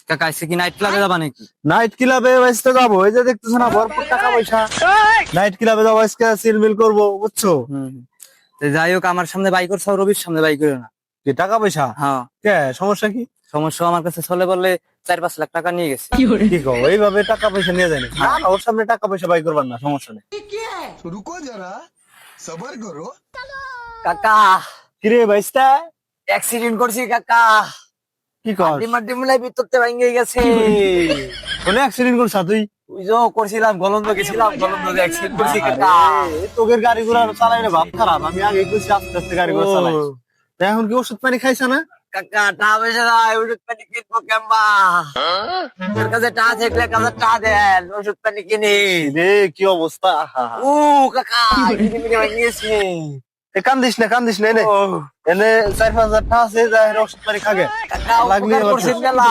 কাকা আজকে কি নাইট ক্লাবে যাবা নাকি? নাইট ক্লাবে আজকে যাবো, এই যে দেখতেছো না ভরপুর টাকা পয়সা। নাইট ক্লাবে যাবো আজকে, সিলমিল করবো, বুঝছো? তো যাই হোক, আমার সামনে বাই করছো, রবির সামনে বাই করো না। কি টাকা পয়সা? হ্যাঁ, কে সমস্যা কি? সমস্যা আমার কাছে চলে বললে 4-5 লাখ টাকা নিয়ে গেছে। কি কও, এইভাবে টাকা পয়সা নিয়ে যায় না? না না, ওর সামনে টাকা পয়সা বাই করবার না, সমস্যা নেই। रुको जरा सबर करो। কাকা কিরে ভাইস্তা, অ্যাক্সিডেন্ট করছি কাকা। কি কর? ডিমার ভিতরতে ভেঙে গেছে। কোনে অ্যাক্সিডেন্ট করছা তুই? ওই যে করছিলাম, গলন্দ গেছিলাম, গলন্দ অ্যাক্সিডেন্ট করছি কাকা। আরে, তোদের গাড়ি ঘোড়া চালাই না, ভাব খারাপ। আমি আগে কইছি আস্তে আস্তে গাড়ি ঘোড়া চালাই। তা এখন কি ওষুধ পানি খাইছা না? কাকা টাকা পয়সা নাই, ওষুধ পানি কিনবো কেমবা? তোর কাছে টাকা থাকলে কাছে টাকা দেন, ওষুধ পানি কিনি। রে কি অবস্থা! ও কাকা, কিনে মিনে ভেঙে গেছে। এ কান্দিস না, কান্দিস না, এনে ও এনে 4-5 হাজার টাকা আছে, যা ওষুধ পানি খাগে। কাকা, লাগলে উপকার আবার করছেন মেলা।